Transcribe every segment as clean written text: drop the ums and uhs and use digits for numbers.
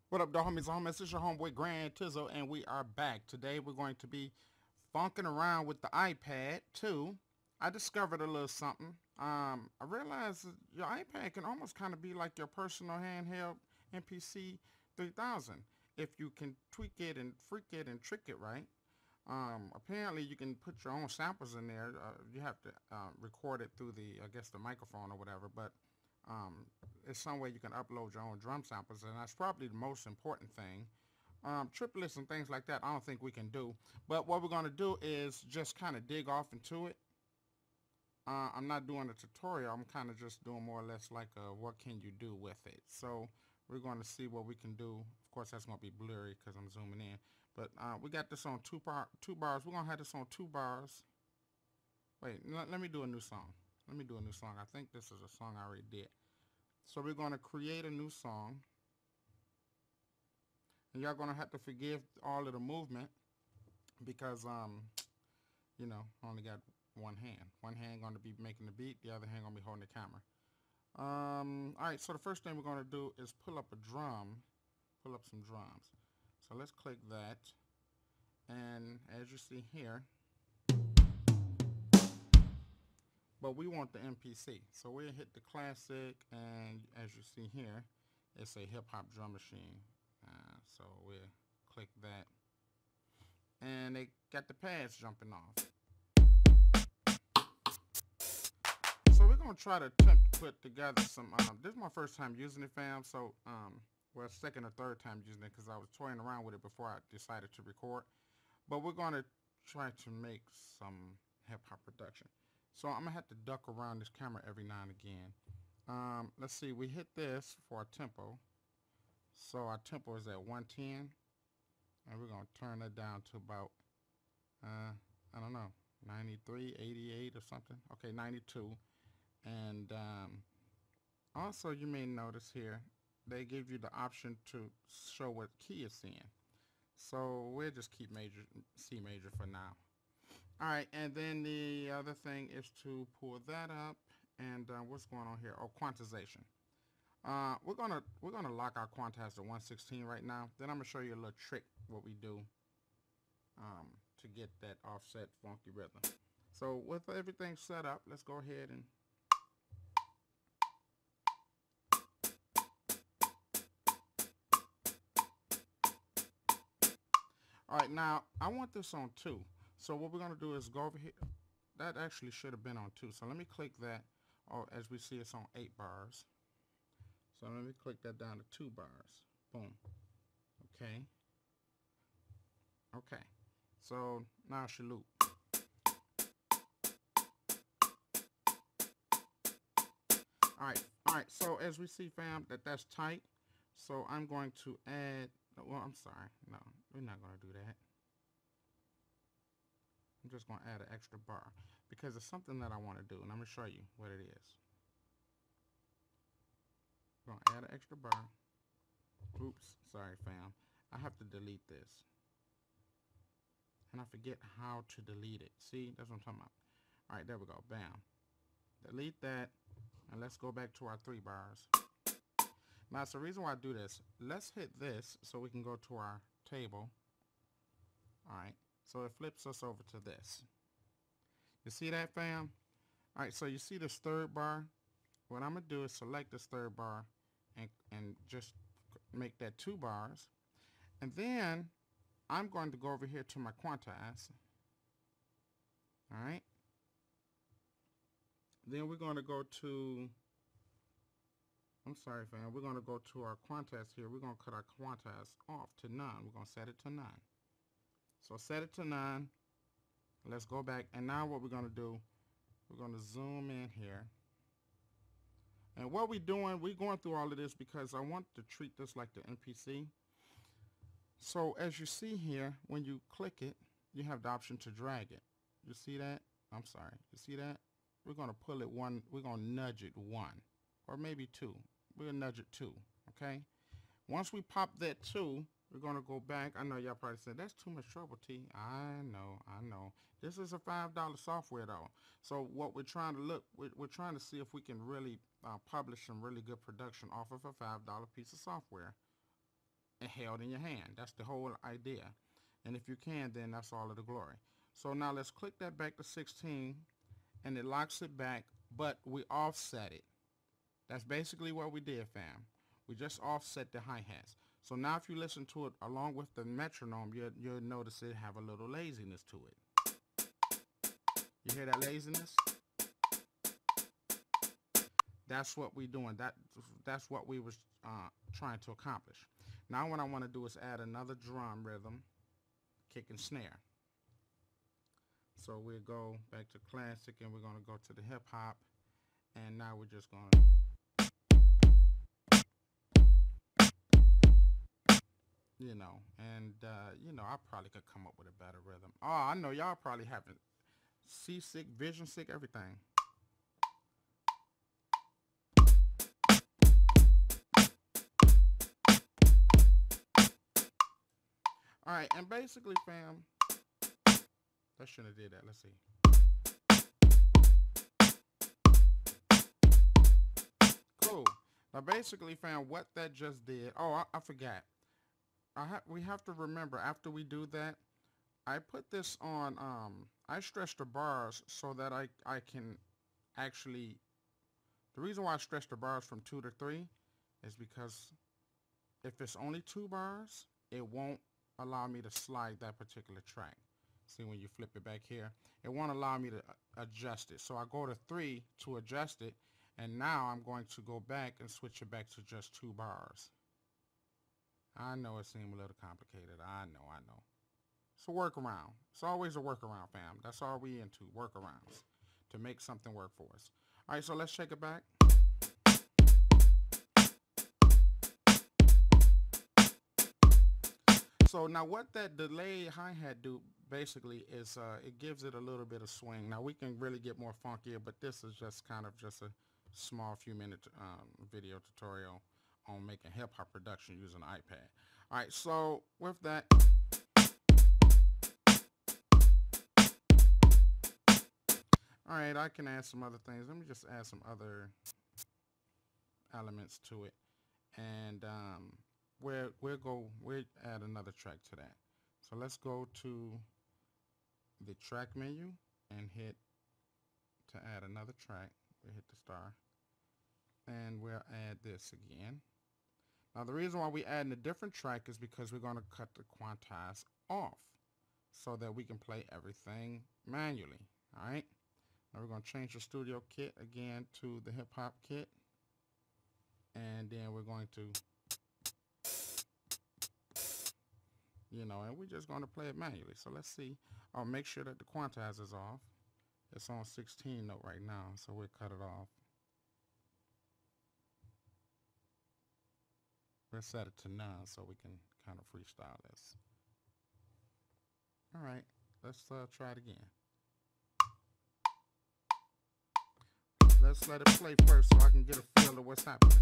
What up, the homies and homies? It's your homeboy Grand Tizzle, and we are back. Today we're going to be funking around with the iPad too. I discovered a little something. I realized that your iPad can almost kind of be like your personal handheld MPC 3000 if you can tweak it and freak it and trick it right. Apparently you can put your own samples in there. You have to record it through I guess the microphone or whatever, but um, it's some way you can upload your own drum samples, and that's probably the most important thing. Triplets and things like that, I don't think we can do. But what we're going to do is just kind of dig off into it. I'm not doing a tutorial. I'm kind of just doing more or less like what can you do with it. So we're going to see what we can do. Of course, that's going to be blurry because I'm zooming in. But we got this on two bars. We're going to have this on 2 bars. Wait, let me do a new song. Let me do a new song. I think this is a song I already did. So we're going to create a new song. And y'all going to have to forgive all of the movement because, I only got one hand. One hand going to be making the beat. The other hand going to be holding the camera. All right, so the first thing we're going to do is pull up a drum. Pull up some drums. So let's click that. And as you see here, but we want the MPC. So we'll hit the classic, and as you see here, it's a hip-hop drum machine. So we'll click that. And they got the pads jumping off. So we're going to try to attempt to put together some, this is my first time using it, fam. So, well, second or third time using it because I was toying around with it before I decided to record. But we're going to try to make some hip-hop production. So I'm going to have to duck around this camera every now and again. Let's see, we hit this for our tempo. So our tempo is at 110. And we're going to turn that down to about, I don't know, 93, 88 or something. Okay, 92. And also you may notice here, they give you the option to show what key it's in. So we'll just keep C major for now. All right, and then the other thing is to pull that up, and what's going on here? Oh, quantization. We're gonna lock our quantize to 116 right now. Then I'm gonna show you a little trick what we do to get that offset funky rhythm. So with everything set up, let's go ahead and all right, now I want this on 2. So what we're gonna do is go over here. That actually should have been on 2. So let me click that. Oh, as we see, it's on 8 bars. So let me click that down to 2 bars. Boom. Okay. Okay. So now it should loop. Alright, alright, so as we see, fam, that's tight. So I'm going to add, well, I'm sorry. No, we're not going to do that. I'm just going to add an extra bar because it's something that I want to do, and I'm going to show you what it is. I'm going to add an extra bar. Oops, sorry, fam. I have to delete this. And I forget how to delete it. See, that's what I'm talking about. All right, there we go. Bam. Delete that. And let's go back to our 3 bars. Now, it's the reason why I do this. Let's hit this so we can go to our table. All right. So it flips us over to this. You see that, fam? All right, so you see this 3rd bar? What I'm going to do is select this 3rd bar and just make that 2 bars. And then I'm going to go over here to my quantize. All right. Then we're going to go to, I'm sorry, fam. We're going to go to our quantize here. We're going to cut our quantize off to none. We're going to set it to 9. So set it to 9. Let's go back. And now what we're going to do, we're going to zoom in here. And what we're doing, we're going through all of this because I want to treat this like the MPC. So as you see here, when you click it, you have the option to drag it. You see that? I'm sorry. You see that? We're going to pull it 1. We're going to nudge it 1 or maybe 2. We'll nudge it 2. Okay. Once we pop that 2, we're going to go back. I know y'all probably said that's too much trouble, T. I know. This is a $5 software though. So what we're trying to look, we're trying to see if we can really publish some really good production off of a $5 piece of software. and held in your hand. That's the whole idea. And if you can, then that's all of the glory. So now let's click that back to 16, and it locks it back, but we offset it. That's basically what we did, fam. We just offset the hi-hats. So now if you listen to it along with the metronome, you'll notice it have a little laziness to it. You hear that laziness? That's what we doing. That's what we was trying to accomplish. Now what I want to do is add another drum rhythm, kick and snare. So we'll go back to classic, and we're going to go to the hip hop, and now we're just going to, you know, and you know, I probably could come up with a better rhythm. Oh, I know y'all probably haven't seasick, vision sick, everything. All right, and basically, fam, that shouldn't have did that. Let's see. Cool. Now, basically, fam, what that just did. Oh, I forgot. We have to remember after we do that, I put this on. I stretch the bars so that I can actually. The reason why I stretch the bars from 2 to 3 is because if it's only 2 bars, it won't allow me to slide that particular track. See, when you flip it back here, it won't allow me to adjust it. So I go to 3 to adjust it, and now I'm going to go back and switch it back to just 2 bars. I know it seemed a little complicated. I know. It's a workaround. It's always a workaround, fam. That's all we into, workarounds, to make something work for us. All right, so let's check it back. So now what that delay hi-hat do basically is it gives it a little bit of swing. Now we can really get more funkier, but this is just kind of just a small few minute video tutorial on making hip hop production using an iPad. All right, so with that, all right, I can add some other things. Let me just add some other elements to it, and we'll add another track to that. So let's go to the track menu and hit to add another track. We'll hit the star, and we'll add this again. Now the reason why we're adding a different track is because we're going to cut the quantize off so that we can play everything manually. All right. Now we're going to change the studio kit again to the hip hop kit, and then we're going to, you know, and we're just going to play it manually. So let's see. I'll make sure that the quantize is off. It's on 16 note right now, so we'll cut it off. Let's set it to none so we can kind of freestyle this. All right, let's try it again. Let's let it play first so I can get a feel of what's happening.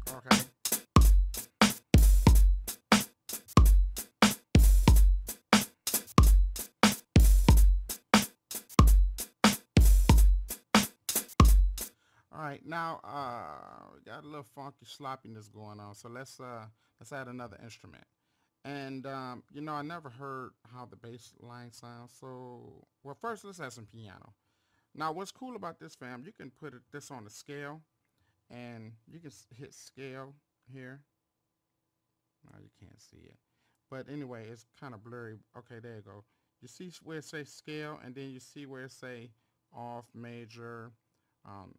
Okay. All right, now we got a little funky sloppiness going on, so let's add another instrument. And you know, I never heard how the bass line sounds, so well, first let's add some piano. Now, what's cool about this, fam? You can put this on the scale, and you can hit scale here. Now you can't see it, but anyway, it's kind of blurry. Okay, there you go. You see where it says scale, and then you see where it say off, major,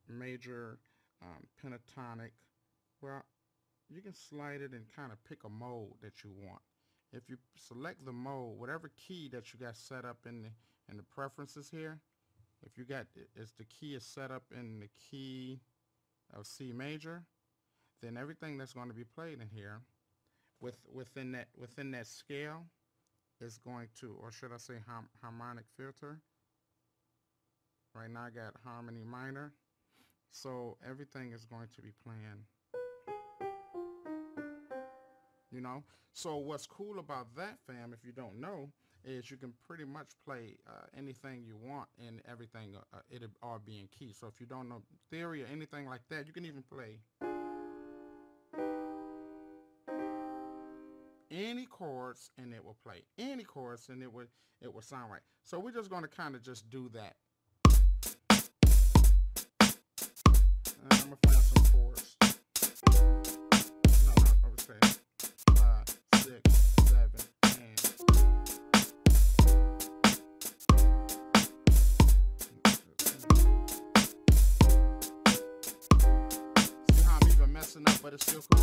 major, pentatonic. Well, you can slide it and kind of pick a mode that you want. If you select the mode, whatever key that you got set up in the preferences here, if you got is the key is set up in the key of C major, then everything that's going to be played in here within that scale is going to, or should I say harmonic filter. Right now I got harmony minor, so everything is going to be playing you know. So what's cool about that, fam, if you don't know, is you can pretty much play anything you want and everything, it'll all be in key. So if you don't know theory or anything like that, you can even play any chords and it will play. Any chords and it would sound right. So we're just going to kind of just do that. I'm going to find some chords. No, I would say 5, 6, 7, and see how I'm even messing up, but it's still cool.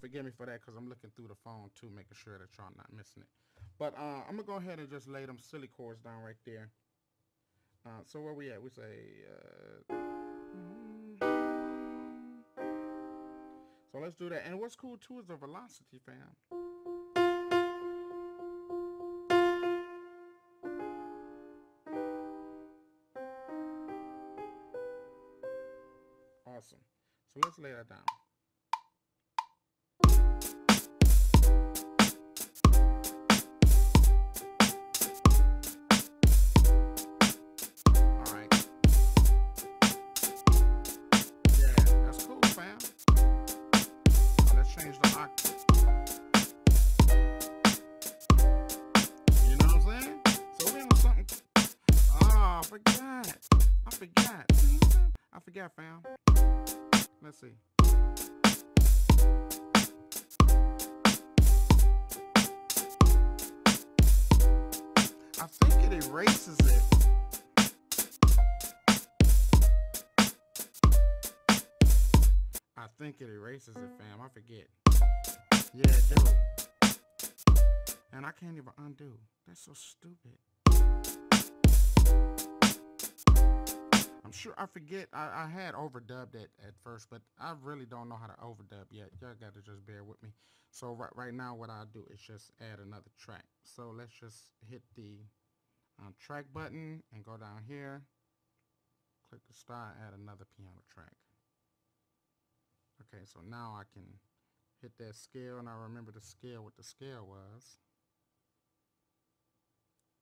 Forgive me for that because I'm looking through the phone too, making sure that y'all not missing it. But I'm gonna go ahead and just lay them silly chords down right there. So where we at? We say so let's do that. And what's cool too is the velocity, fam. Awesome. So let's lay that down. I forgot, fam. Let's see. I think it erases it. I think it erases it, fam. I forget. Yeah, it do. And I can't even undo. That's so stupid. I'm sure I forget. I had overdubbed it at first, but I really don't know how to overdub yet. Y'all got to just bear with me. So right now what I'll do is just add another track. So let's just hit the track button and go down here. Click the star, add another piano track. Okay, so now I can hit that scale, and I remember the scale, what the scale was,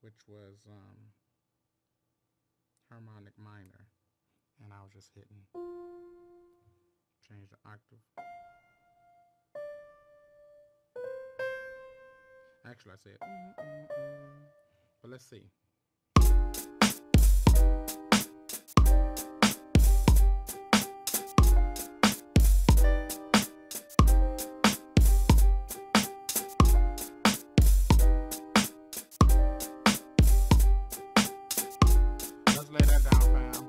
which was harmonic minor, and I was just hitting, change the octave. Actually, I said, but let's see. Let's lay that down, fam.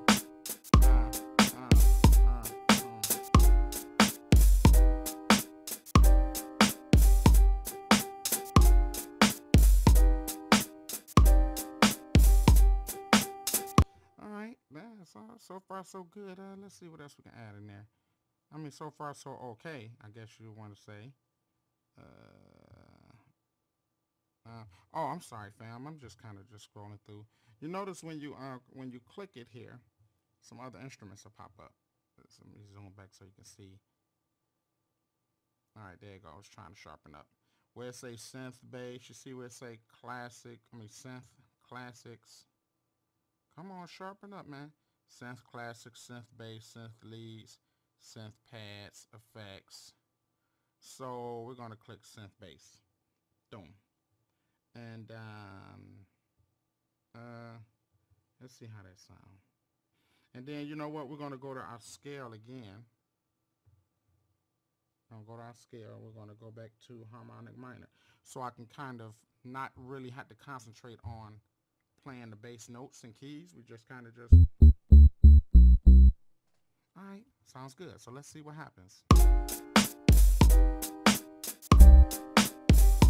Alright, so far so good. Let's see what else we can add in there. I mean, so far so okay, I guess you want to say. Oh, I'm sorry, fam. I'm just kind of just scrolling through. You notice when you click it here, some other instruments will pop up. Let me zoom back so you can see. All right, there you go. I was trying to sharpen up. Where it say synth bass, you see where it say classic. I mean synth classics. Come on, sharpen up, man. Synth classics, synth bass, synth leads, synth pads, effects. So we're gonna click synth bass. Boom. And let's see how that sounds. And then you know what? We're gonna go to our scale again. I'm gonna go to our scale. We're gonna go back to harmonic minor, so I can kind of not really have to concentrate on playing the bass notes and keys. We just kind of just. All right, sounds good. So let's see what happens.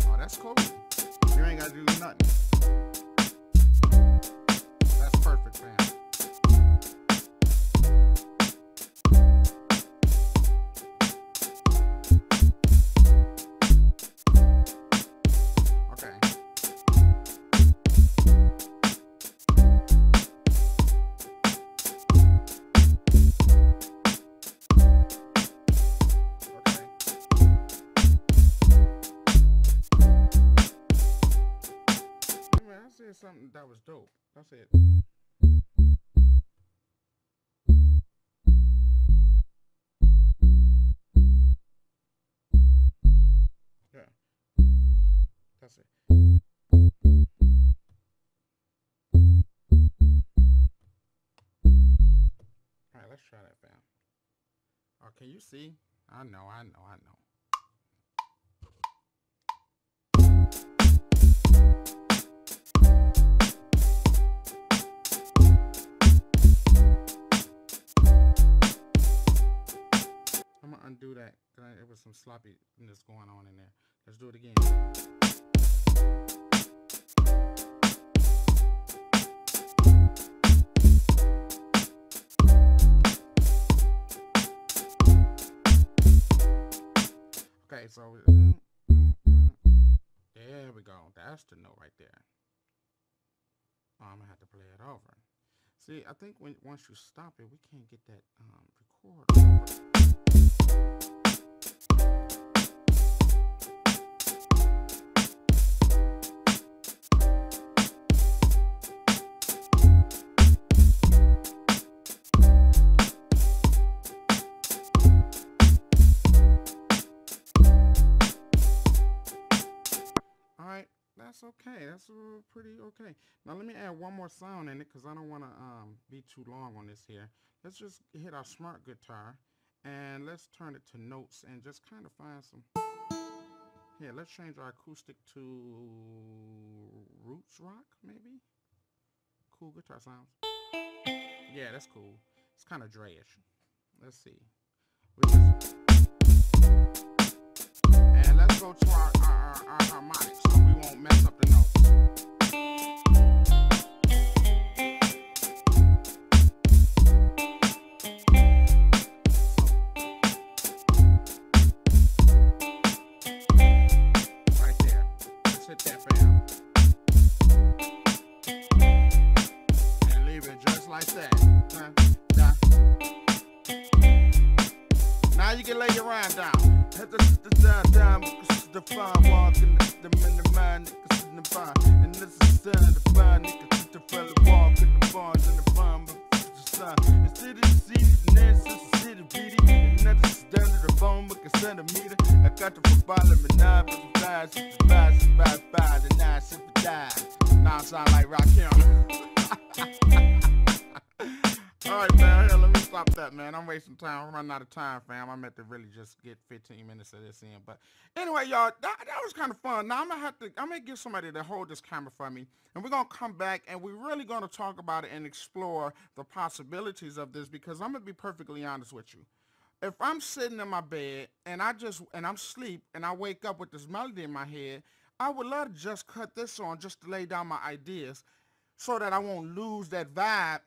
Oh, that's cool. You ain't gotta do nothing. That's perfect, man. Okay. said something that was dope. That's it. Yeah, that's it. All right, let's try that, fam. Oh, can you see? I know, I know, I know. I'm gonna undo that. There was some sloppiness going on in there. Let's do it again. Okay, so there we go. That's the note right there. Oh, I'm gonna have to play it over. See, I think once you stop it, we can't get that record over. All right, that's okay. That's pretty okay. Now let me add one more sound in it because I don't want to be too long on this here. Let's just hit our smart guitar and let's turn it to notes and just kind of find some. Here, let's change our acoustic to roots rock, maybe. Cool guitar sounds. Yeah, that's cool. It's kind of Dre-ish. Let's see. And let's go to our harmonics so we won't mess up the notes. Right there. Let's hit that, fam. And leave it just like that. Now you can lay your rhyme down. The fine walk and the mind niggas in the fine. And this is the fine niggas the fella walk in the bars and the fine but the sun. Instead of the city, the next is the city beating. And nothing is down to the phone, but a centimeter. I got the football in my 9, but the 5, 65, 5, the 9, 75. Now I sound like Rakim. Alright, fam, here, let me stop that, man. I'm wasting time. I'm running out of time, fam. I meant to really just get 15 minutes of this in. But anyway, y'all, that was kind of fun. Now, I'm going to get somebody to hold this camera for me. And we're going to come back, and we're really going to talk about it and explore the possibilities of this. Because I'm going to be perfectly honest with you. If I'm sitting in my bed, and I'm asleep, and I wake up with this melody in my head, I would love to just cut this on just to lay down my ideas so that I won't lose that vibe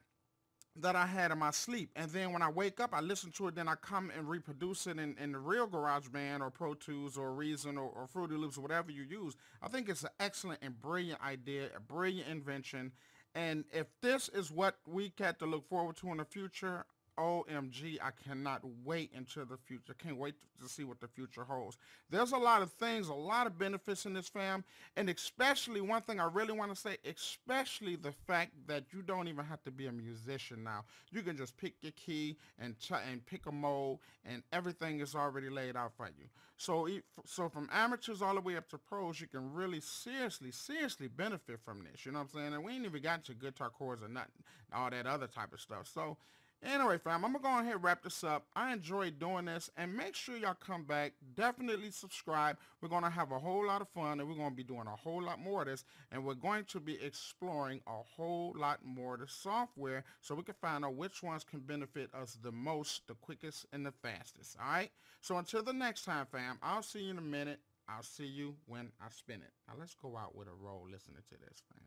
that I had in my sleep. And then when I wake up, I listen to it, then I come and reproduce it in the real GarageBand or Pro Tools or Reason or Fruity Loops or whatever you use. I think it's an excellent and brilliant idea, a brilliant invention. And if this is what we got to look forward to in the future, OMG, I cannot wait until the future. I can't wait to see what the future holds. There's a lot of things, a lot of benefits in this, fam. And especially, one thing I really want to say, especially the fact that you don't even have to be a musician now. You can just pick your key and pick a mode, and everything is already laid out for you. So from amateurs all the way up to pros, you can really seriously benefit from this. You know what I'm saying? And we ain't even got your guitar chords or nothing, all that other type of stuff. So anyway, fam, I'm going to go ahead and wrap this up. I enjoyed doing this, and make sure y'all come back. Definitely subscribe. We're going to have a whole lot of fun, and we're going to be doing a whole lot more of this, and we're going to be exploring a whole lot more of the software so we can find out which ones can benefit us the most, the quickest, and the fastest, all right? So until the next time, fam, I'll see you in a minute. I'll see you when I spin it. Now, let's go out with a roll listening to this, fam.